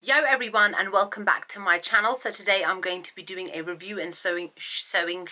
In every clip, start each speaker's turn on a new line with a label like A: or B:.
A: Yo everyone, and welcome back to my channel. So today I'm going to be doing a review and showing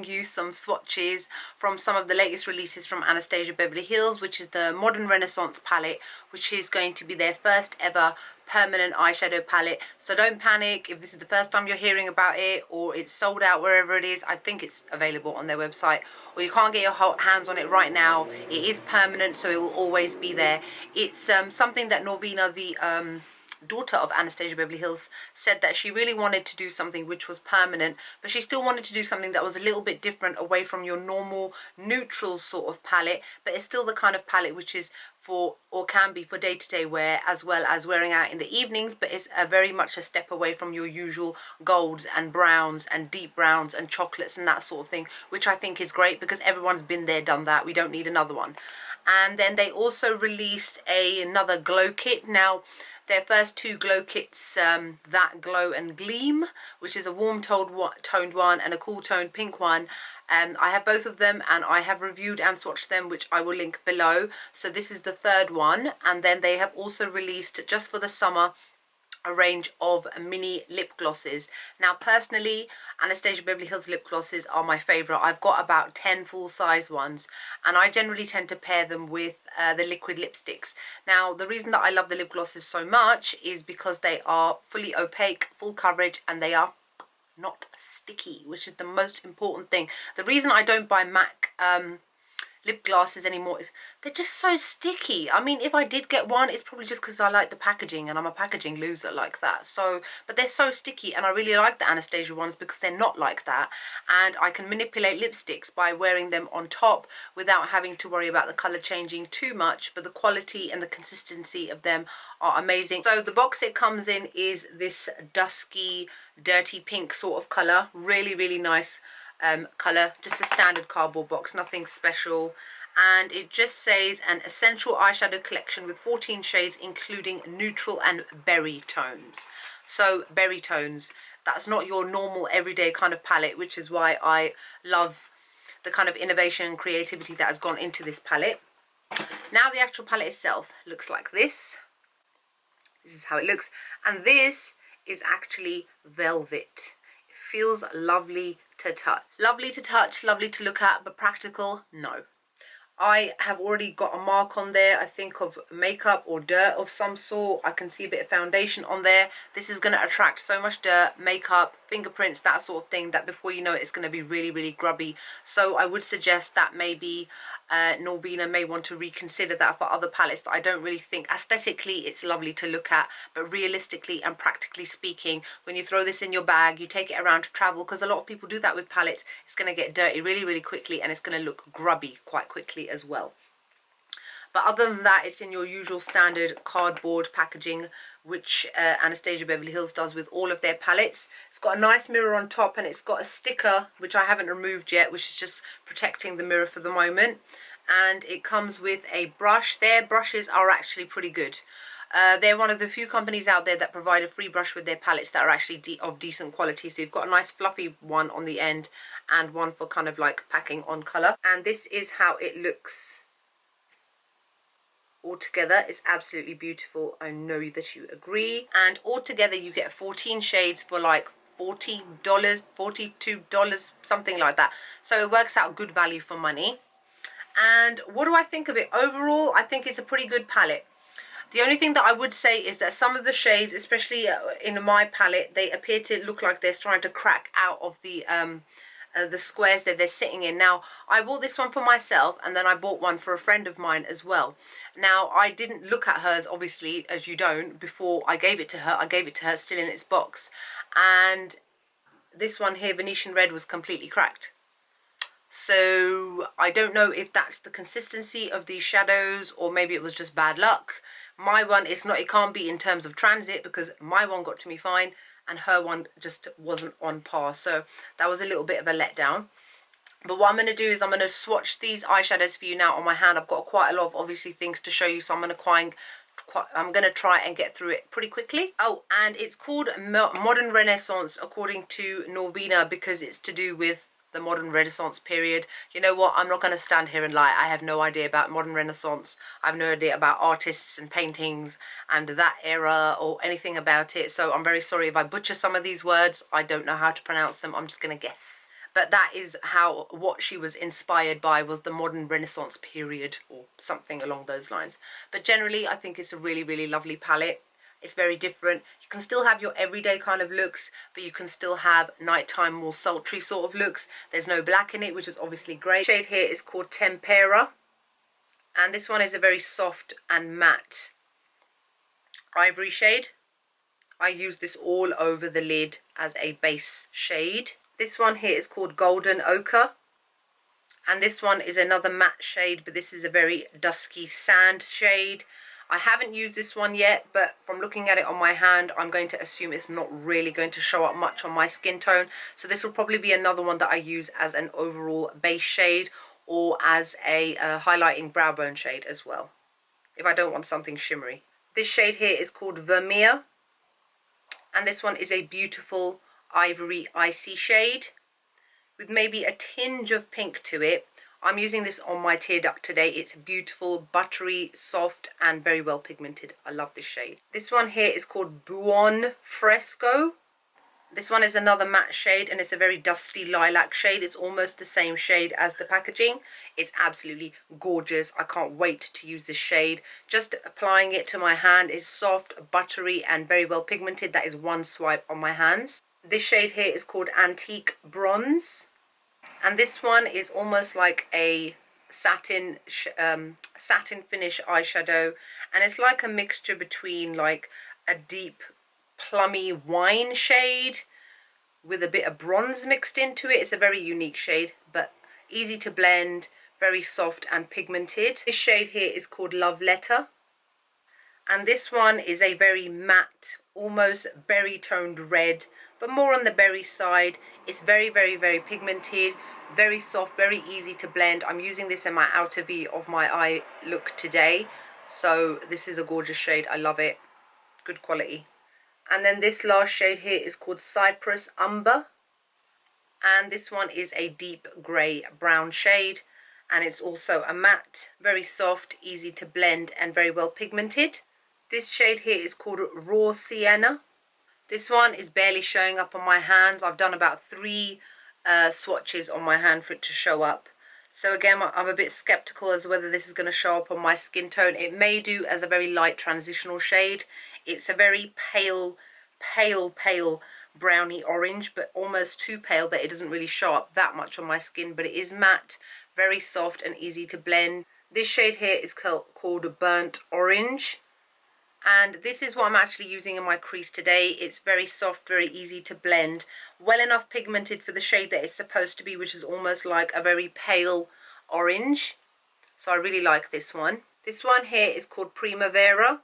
A: you some swatches from some of the latest releases from Anastasia Beverly Hills, which is the Modern Renaissance palette, which is going to be their first ever permanent eyeshadow palette. So don't panic if this is the first time you're hearing about it or it's sold out wherever it is. I think it's available on their website, or you can't get your hands on it right now. It is permanent, so it will always be there. It's something that Norvina, the daughter of Anastasia Beverly Hills, said that she really wanted to do something which was permanent, but she still wanted to do something that was a little bit different, away from your normal neutral sort of palette, but it's still the kind of palette which is for, or can be for, day-to-day wear as well as wearing out in the evenings, but it's very much a step away from your usual golds and browns and deep browns and chocolates and that sort of thing, which I think is great because everyone's been there, done that. We don't need another one. And then they also released another glow kit. Now, their first two glow kits, that Glow and Gleam, which is a warm toned one and a cool toned pink one. I have both of them and I have reviewed and swatched them, which I will link below. So this is the third one. And then they have also released, just for the summer, a range of mini lip glosses. Now personally, Anastasia Beverly Hills lip glosses are my favorite. I've got about 10 full-size ones, and I generally tend to pair them with the liquid lipsticks. Now the reason that I love the lip glosses so much is because they are fully opaque, full coverage, and they are not sticky, which is the most important thing. The reason I don't buy MAC lip glasses anymore is they're just so sticky. I mean, if I did get one, it's probably just because I like the packaging and I'm a packaging loser like that. So, but they're so sticky, and I really like the Anastasia ones because they're not like that, and I can manipulate lipsticks by wearing them on top without having to worry about the color changing too much. But the quality and the consistency of them are amazing. So the box it comes in is this dusky, dirty pink sort of color. Really, really nice color. Just a standard cardboard box, nothing special. And it just says an essential eyeshadow collection with 14 shades, including neutral and berry tones. So berry tones, that's not your normal everyday kind of palette, which is why I love the kind of innovation and creativity that has gone into this palette. Now the actual palette itself looks like this. This is how it looks, and this is actually velvet. It feels lovely to touch. Lovely to touch, lovely to look at, but practical, no. I have already got a mark on there, I think of makeup or dirt of some sort. I can see a bit of foundation on there. This is going to attract so much dirt, makeup, fingerprints, that sort of thing, that before you know it, it's going to be really, really grubby. So I would suggest that maybe Norvina may want to reconsider that for other palettes. That I don't really think aesthetically it's lovely to look at, but realistically and practically speaking, when you throw this in your bag, you take it around to travel, because a lot of people do that with palettes, it's going to get dirty really, really quickly, and it's going to look grubby quite quickly as well. But other than that, it's in your usual standard cardboard packaging, which Anastasia Beverly Hills does with all of their palettes. It's got a nice mirror on top, and it's got a sticker, which I haven't removed yet, which is just protecting the mirror for the moment. And it comes with a brush. Their brushes are actually pretty good. They're one of the few companies out there that provide a free brush with their palettes that are actually of decent quality. So you've got a nice fluffy one on the end and one for kind of like packing on colour. And this is how it looks altogether. It's absolutely beautiful. I know that you agree. And altogether you get 14 shades for like $40, $42, something like that. So it works out good value for money. And what do I think of it? Overall, I think it's a pretty good palette. The only thing that I would say is that some of the shades, especially in my palette, they appear to look like they're trying to crack out of the squares that they're sitting in. Now, I bought this one for myself, and then I bought one for a friend of mine as well. Now, I didn't look at hers, obviously, as you don't, before I gave it to her. I gave it to her still in its box. And this one here, Venetian Red, was completely cracked. So I don't know if that's the consistency of these shadows, or maybe it was just bad luck. My one, it's not, it can't be in terms of transit, because my one got to me fine and her one just wasn't on par. So that was a little bit of a letdown. But what I'm going to do is I'm going to swatch these eyeshadows for you now on my hand. I've got quite a lot of obviously things to show you, so I'm going to try and get through it pretty quickly. Oh, and it's called Modern Renaissance according to Norvina because it's to do with the modern Renaissance period. You know what, I'm not going to stand here and lie. I have no idea about modern Renaissance. I have no idea about artists and paintings and that era or anything about it. So I'm very sorry if I butcher some of these words. I don't know how to pronounce them. I'm just going to guess. But that is what she was inspired by, was the modern Renaissance period or something along those lines. But generally, I think it's a really, really lovely palette. It's very different. You can still have your everyday kind of looks, but you can still have nighttime, more sultry sort of looks. There's no black in it, which is obviously great. The shade here is called Tempera. And this one is a very soft and matte ivory shade. I use this all over the lid as a base shade. This one here is called Golden Ochre. And this one is another matte shade, but this is a very dusky sand shade. I haven't used this one yet, but from looking at it on my hand, I'm going to assume it's not really going to show up much on my skin tone. So this will probably be another one that I use as an overall base shade or as a highlighting brow bone shade as well, if I don't want something shimmery. This shade here is called Vermeer. And this one is a beautiful ivory icy shade with maybe a tinge of pink to it. I'm using this on my tear duct today. It's beautiful, buttery, soft, and very well pigmented. I love this shade. This one here is called Buon Fresco. This one is another matte shade, and it's a very dusty lilac shade. It's almost the same shade as the packaging. It's absolutely gorgeous. I can't wait to use this shade. Just applying it to my hand is soft, buttery, and very well pigmented. That is one swipe on my hands. This shade here is called Antique Bronze, and this one is almost like a satin finish eyeshadow, and it's like a mixture between like a deep plummy wine shade with a bit of bronze mixed into it. It's a very unique shade, but easy to blend, very soft and pigmented. This shade here is called Love Letter, and this one is a very matte, almost berry toned red, but more on the berry side. It's very, very, very pigmented, very soft, very easy to blend. I'm using this in my outer V of my eye look today. So this is a gorgeous shade. I love it. Good quality. And then this last shade here is called Cypress Umber. And this one is a deep grey brown shade. And it's also a matte, very soft, easy to blend, and very well pigmented. This shade here is called Raw Sienna. This one is barely showing up on my hands. I've done about 3 swatches on my hand for it to show up. So again, I'm a bit skeptical as to whether this is going to show up on my skin tone. It may do as a very light transitional shade. It's a very pale browny orange, but almost too pale that it doesn't really show up that much on my skin. But it is matte, very soft and easy to blend. This shade here is called Burnt Orange. And this is what I'm actually using in my crease today. It's very soft, very easy to blend. Well enough pigmented for the shade that it's supposed to be, which is almost like a very pale orange. So I really like this one. This one here is called Primavera.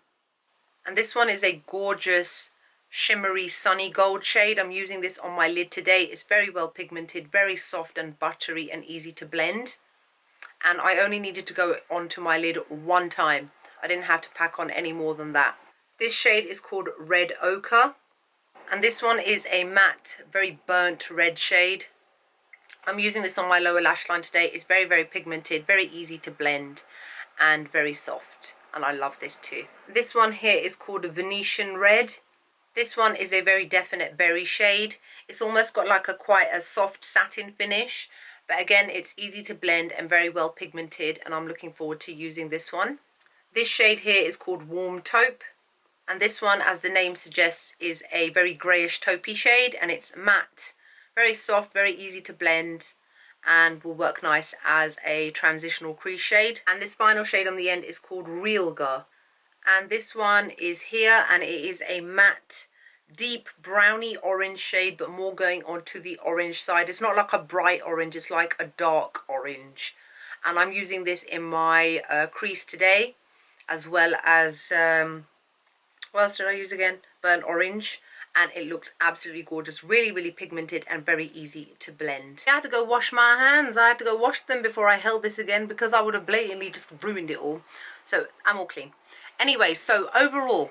A: And this one is a gorgeous, shimmery, sunny gold shade. I'm using this on my lid today. It's very well pigmented, very soft and buttery and easy to blend. And I only needed to go onto my lid one time. I didn't have to pack on any more than that. This shade is called Red Ochre. And this one is a matte, very burnt red shade. I'm using this on my lower lash line today. It's very, very pigmented, very easy to blend, and very soft. And I love this too. This one here is called Venetian Red. This one is a very definite berry shade. It's almost got like quite a soft satin finish. But again, it's easy to blend and very well pigmented. And I'm looking forward to using this one. This shade here is called Warm Taupe, and this one, as the name suggests, is a very greyish taupey shade, and it's matte, very soft, very easy to blend, and will work nice as a transitional crease shade. And this final shade on the end is called Realgar, and this one is here, and it is a matte, deep browny orange shade, but more going on to the orange side. It's not like a bright orange, it's like a dark orange. And I'm using this in my crease today, as well as, what else did I use again? Burnt Orange. And it looks absolutely gorgeous, really, really pigmented and very easy to blend. I had to go wash my hands. I had to go wash them before I held this again because I would have blatantly just ruined it all. So I'm all clean. Anyway, so overall,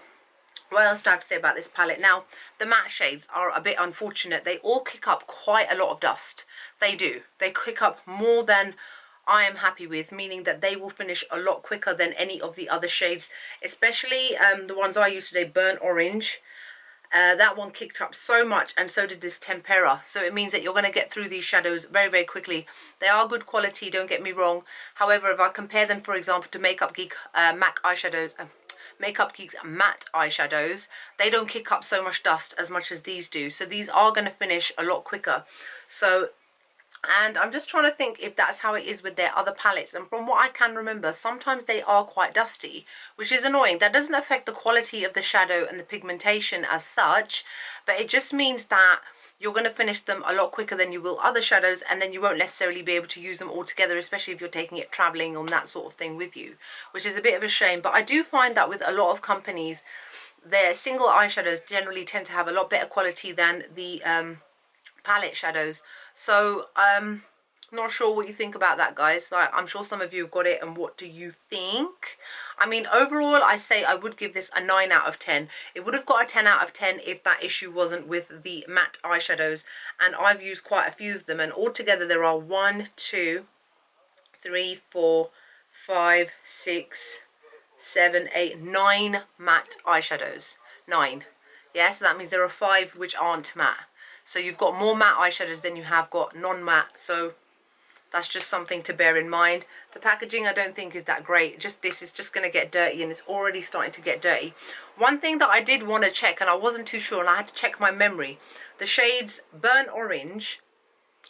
A: What else do I have to say about this palette? Now, the matte shades are a bit unfortunate. They all kick up quite a lot of dust. They do. They kick up more than I am happy with, meaning that they will finish a lot quicker than any of the other shades, especially the ones I used today, Burnt Orange. That one kicked up so much, and so did this Tempera. So it means that you're going to get through these shadows very, very quickly. They are good quality, don't get me wrong. However, if I compare them, for example, to Makeup Geek MAC eyeshadows, Makeup Geek's matte eyeshadows, they don't kick up so much dust as much as these do. So these are going to finish a lot quicker. So, and I'm just trying to think if that's how it is with their other palettes. And from what I can remember, sometimes they are quite dusty, which is annoying. That doesn't affect the quality of the shadow and the pigmentation as such, but it just means that you're going to finish them a lot quicker than you will other shadows, and then you won't necessarily be able to use them all together, especially if you're taking it traveling on that sort of thing with you, which is a bit of a shame. But I do find that with a lot of companies, their single eyeshadows generally tend to have a lot better quality than the palette shadows. So not sure what you think about that, guys. Like, I'm sure some of you have got it, and what do you think? I mean, overall, I say I would give this a 9 out of 10. It would have got a 10 out of 10 if that issue wasn't with the matte eyeshadows, and I've used quite a few of them, and altogether there are 1, 2, 3, 4, 5, 6, 7, 8, 9 matte eyeshadows. 9. Yeah, so that means there are 5 which aren't matte. So you've got more matte eyeshadows than you have got non-matte. So that's just something to bear in mind. The packaging I don't think is that great. Just this is just going to get dirty, and it's already starting to get dirty. One thing that I did want to check, and I wasn't too sure, and I had to check my memory. The shades Burnt Orange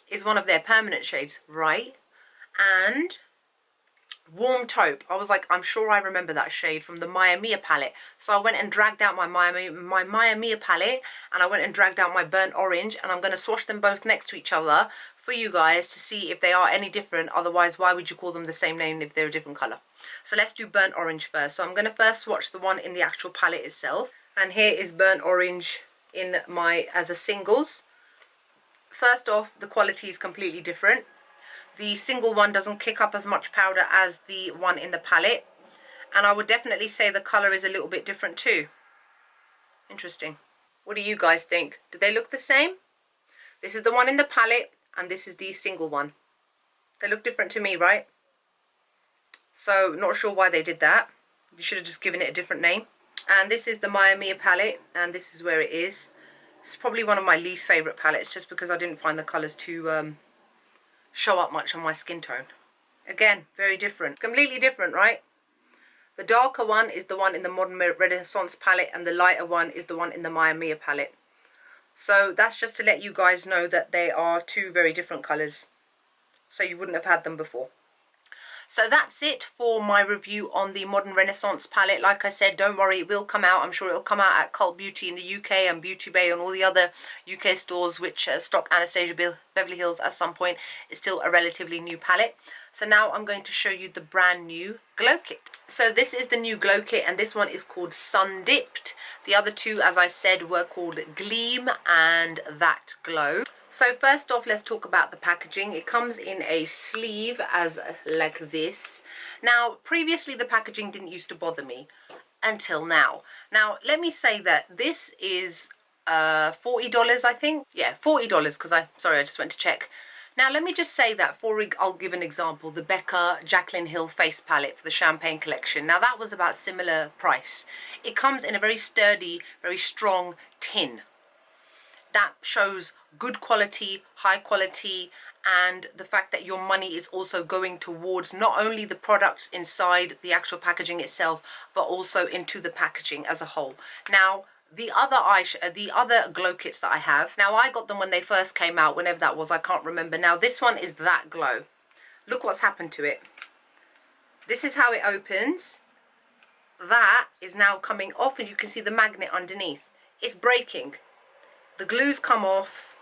A: is one of their permanent shades, right? And Warm Taupe, I was like, I'm sure I remember that shade from the Maya Mia palette. So I went and dragged out my Maya Mia palette, and I went and dragged out my Burnt Orange, and I'm going to swatch them both next to each other for you guys to see if they are any different. Otherwise, why would you call them the same name if they're a different colour? So let's do Burnt Orange first. So I'm going to first swatch the one in the actual palette itself. And here is Burnt Orange in my as a singles. First off, the quality is completely different. The single one doesn't kick up as much powder as the one in the palette. And I would definitely say the colour is a little bit different too. Interesting. What do you guys think? Do they look the same? This is the one in the palette, and this is the single one. They look different to me, right? So, not sure why they did that. You should have just given it a different name. And this is the Maya Mia palette, and this is where it is. It's probably one of my least favourite palettes, just because I didn't find the colours too show up much on my skin tone. Again, very different. Completely different, right? The darker one is the one in the Modern Renaissance palette, and the lighter one is the one in the Maya Mia palette. So that's just to let you guys know that they are two very different colours. So you wouldn't have had them before. So that's it for my review on the Modern Renaissance palette. Like I said, don't worry, it will come out. I'm sure it'll come out at Cult Beauty in the UK and Beauty Bay and all the other UK stores which stock Anastasia Beverly Hills at some point. It's still a relatively new palette. So now I'm going to show you the brand new glow kit. So this is the new glow kit, and this one is called Sun Dipped. The other two, as I said, were called Gleam and That Glow. So first off, let's talk about the packaging. It comes in a sleeve as like this. Now, previously the packaging didn't used to bother me until now. Now, let me say that this is $40, I think. Yeah, $40 because I just went to check. Now, let me just say that I'll give an example, the Becca Jaclyn Hill face palette for the Champagne collection. Now, that was about similar price. It comes in a very sturdy, very strong tin. That shows good quality, high quality, and the fact that your money is also going towards not only the products inside the actual packaging itself, but also into the packaging as a whole. Now, the other glow kits that I have, now I got them when they first came out, whenever that was, I can't remember. Now this one is That Glow. Look what's happened to it. This is how it opens. That is now coming off, and you can see the magnet underneath. It's breaking. The glue's come off,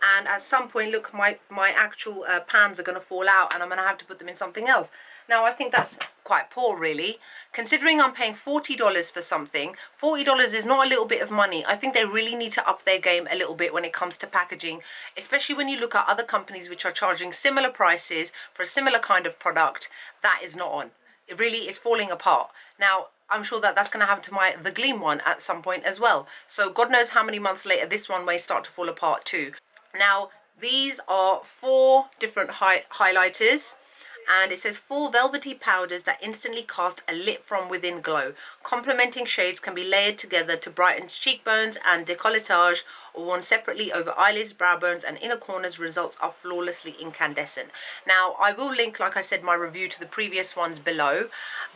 A: and at some point, look, my actual pans are going to fall out, and I'm going to have to put them in something else. Now, I think that's quite poor, really. Considering I'm paying $40 for something, $40 is not a little bit of money. I think they really need to up their game a little bit when it comes to packaging, especially when you look at other companies which are charging similar prices for a similar kind of product. That is not on. it really is falling apart. Now, I'm sure that that's going to happen to the Gleam one at some point as well. So God knows how many months later this one may start to fall apart too. Now, these are 4 different highlighters. And it says 4 velvety powders that instantly cast a lit from within glow. Complementing shades can be layered together to brighten cheekbones and décolletage, or worn separately over eyelids, brow bones and inner corners. Results are flawlessly incandescent. Now, I will link, like I said, my review to the previous ones below.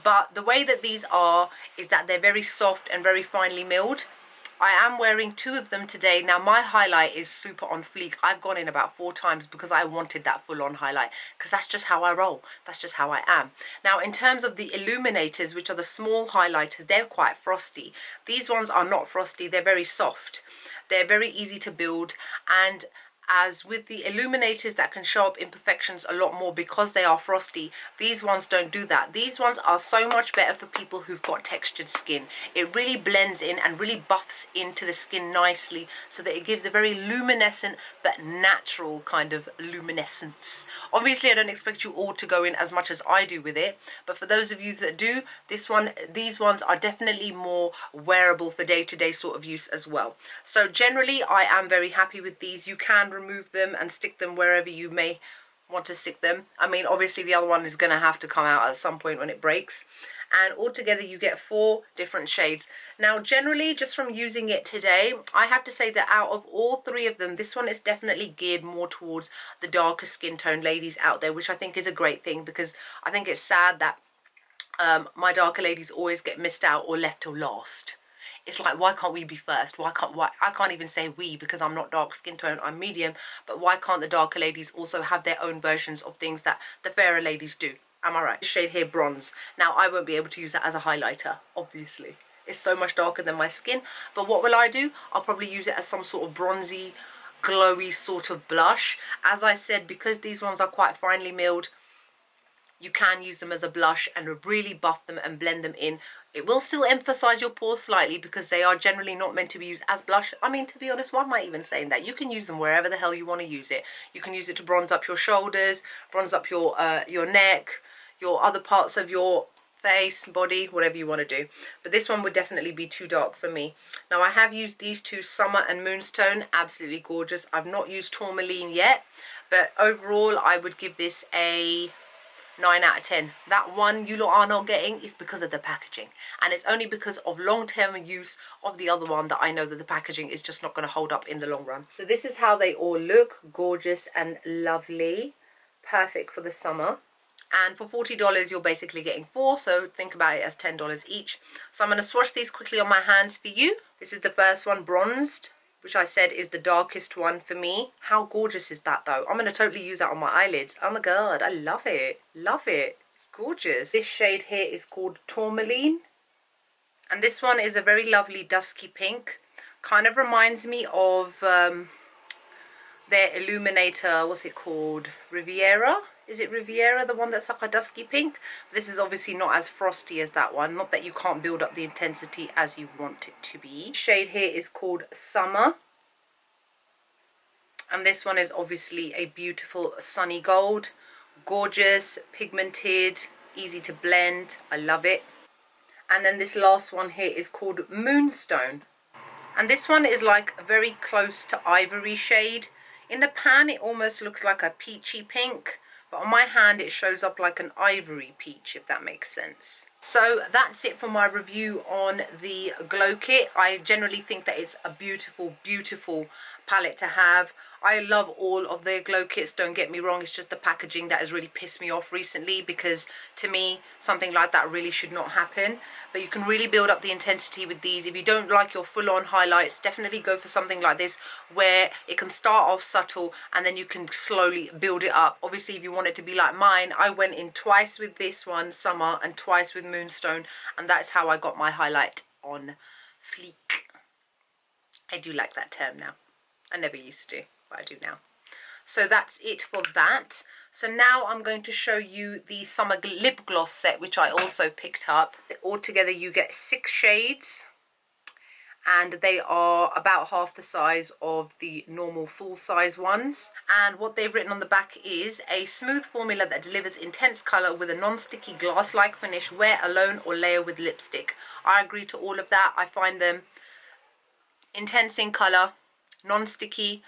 A: But the way that these are is that they're very soft and very finely milled. I am wearing 2 of them today. Now, my highlight is super on fleek. I've gone in about 4 times because I wanted that full-on highlight, because that's just how I roll. That's just how I am. Now, in terms of the illuminators, which are the small highlighters, they're quite frosty. These ones are not frosty. They're very soft. They're very easy to build, and as with the illuminators that can show up imperfections a lot more because they are frosty, these ones don't do that. These ones are so much better for people who've got textured skin. It really blends in and really buffs into the skin nicely, so that it gives a very luminescent but natural kind of luminescence. Obviously, I don't expect you all to go in as much as I do with it, but for those of you that do, these ones are definitely more wearable for day-to-day sort of use as well. So generally, I am very happy with these. You can remove them and stick them wherever you may want to stick them. I mean, obviously the other one is going to have to come out at some point when it breaks. And altogether you get 4 different shades. Now, generally, just from using it today, I have to say that out of all 3 of them, this one is definitely geared more towards the darker skin tone ladies out there, which I think is a great thing, because I think it's sad that my darker ladies always get missed out or left till last. It's like, why can't we be first? I can't even say we, because I'm not dark skin tone, I'm medium. But why can't the darker ladies also have their own versions of things that the fairer ladies do? Am I right? This shade here, bronze. Now, I won't be able to use that as a highlighter, obviously. It's so much darker than my skin. But what will I do? I'll probably use it as some sort of bronzy, glowy sort of blush. As I said, because these ones are quite finely milled, you can use them as a blush and really buff them and blend them in. It will still emphasize your pores slightly, because they are generally not meant to be used as blush. I mean, to be honest, why am I even saying that? You can use them wherever the hell you want to use it. You can use it to bronze up your shoulders, bronze up your neck, your other parts of your face, body, whatever you want to do. But this one would definitely be too dark for me. Now, I have used these 2, Summer and Moonstone. Absolutely gorgeous. I've not used Tourmaline yet, but overall I would give this a 9 out of 10. That one you lot are not getting is because of the packaging, and it's only because of long-term use of the other one that I know that the packaging is just not going to hold up in the long run. So this is how they all look. Gorgeous and lovely. Perfect for the summer. And for $40 you're basically getting 4, so think about it as $10 each. So I'm going to swatch these quickly on my hands for you. This is the first one, bronzed, which I said is the darkest one for me. How gorgeous is that though? I'm going to totally use that on my eyelids. Oh my god, I love it. Love it. It's gorgeous. This shade here is called Tourmaline. And this one is a very lovely dusky pink. Kind of reminds me of their illuminator, what's it called? Riviera? Is it Riviera, the one that's like a dusky pink? This is obviously not as frosty as that one. Not that you can't build up the intensity as you want it to be. Shade here is called Summer. And this one is obviously a beautiful sunny gold. Gorgeous, pigmented, easy to blend. I love it. And then this last one here is called Moonstone. And this one is like very close to ivory shade. In the pan it almost looks like a peachy pink, but on my hand it shows up like an ivory peach, if that makes sense. So that's it for my review on the Glow Kit. I generally think that it's a beautiful, beautiful palette to have. I love all of their Glow Kits, don't get me wrong. It's just the packaging that has really pissed me off recently, because to me something like that really should not happen. But you can really build up the intensity with these. If you don't like your full-on highlights, definitely go for something like this, where it can start off subtle and then you can slowly build it up. Obviously, if you want it to be like mine, I went in twice with this one, Summer, and twice with Moonstone, and that's how I got my highlight on fleek. I do like that term now. I never used to, but I do now. So that's it for that. So now I'm going to show you the Summer Lip Gloss set, which I also picked up. Altogether you get 6 shades. and they are about half the size of the normal full-size ones. And what they've written on the back is a smooth formula that delivers intense colour with a non-sticky glass-like finish. Wear alone or layer with lipstick. I agree to all of that. I find them intense in colour, non-sticky,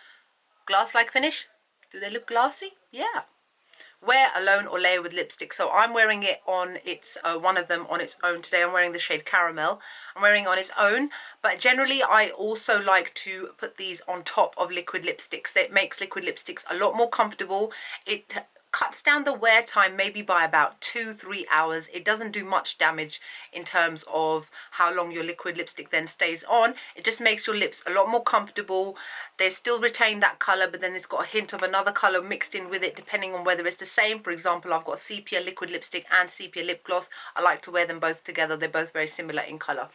A: glass-like finish. Do they look glassy? Yeah. Wear alone or layer with lipstick. So I'm wearing it on its one of them on its own today. I'm wearing the shade Caramel. I'm wearing it on its own, but generally I also like to put these on top of liquid lipsticks. That makes liquid lipsticks a lot more comfortable. It cuts down the wear time maybe by about 2-3 hours. It doesn't do much damage in terms of how long your liquid lipstick then stays on. It just makes your lips a lot more comfortable. They still retain that colour, but then it's got a hint of another colour mixed in with it depending on whether it's the same. For example, I've got sepia liquid lipstick and sepia lip gloss. I like to wear them both together. They're both very similar in colour.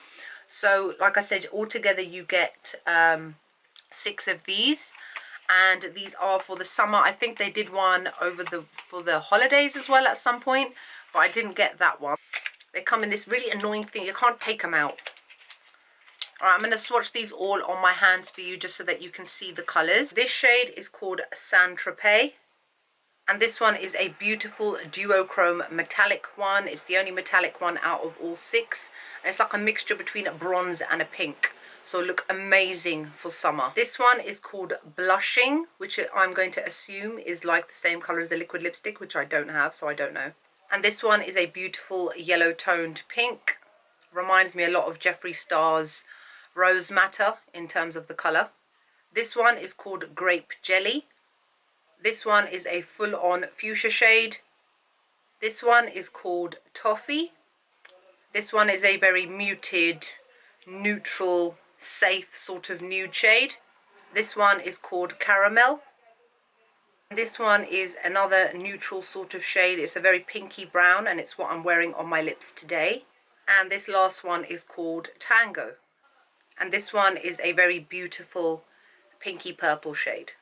A: So like I said, altogether you get 6 of these. And these are for the summer. I think they did one for the holidays as well at some point, but I didn't get that one. They come in this really annoying thing. You can't take them out. All right, I'm going to swatch these all on my hands for you just so that you can see the colours. This shade is called Saint Tropez. And this one is a beautiful duochrome metallic one. It's the only metallic one out of all 6. And it's like a mixture between a bronze and a pink. So look amazing for summer. This one is called Blushing, which I'm going to assume is like the same colour as the liquid lipstick, which I don't have, so I don't know. And this one is a beautiful yellow toned pink. Reminds me a lot of Jeffree Star's Rose Matter in terms of the colour. This one is called Grape Jelly. This one is a full-on fuchsia shade. This one is called Toffee. This one is a very muted, neutral, safe sort of nude shade. This one is called Caramel. This one is another neutral sort of shade. It's a very pinky brown and it's what I'm wearing on my lips today. And this last one is called Tango. And this one is a very beautiful pinky purple shade.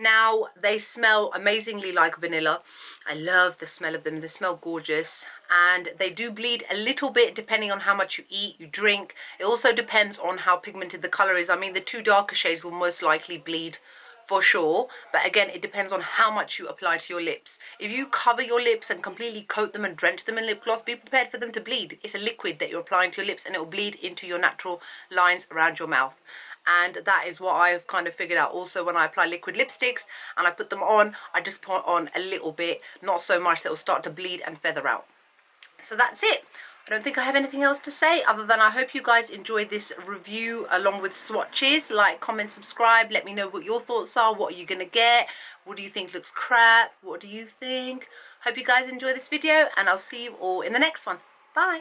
A: Now, they smell amazingly like vanilla. I love the smell of them. They smell gorgeous. And they do bleed a little bit depending on how much you eat, you drink. It also depends on how pigmented the colour is. I mean, the 2 darker shades will most likely bleed for sure. But again, it depends on how much you apply to your lips. If you cover your lips and completely coat them and drench them in lip gloss, be prepared for them to bleed. It's a liquid that you're applying to your lips and it will bleed into your natural lines around your mouth. And that is what I've kind of figured out also when I apply liquid lipsticks and I put them on. I just put on a little bit, not so much that will start to bleed and feather out. So that's it. I don't think I have anything else to say other than I hope you guys enjoyed this review along with swatches. Like, comment, subscribe. Let me know what your thoughts are. What are you going to get? What do you think looks crap? What do you think? Hope you guys enjoy this video and I'll see you all in the next one. Bye.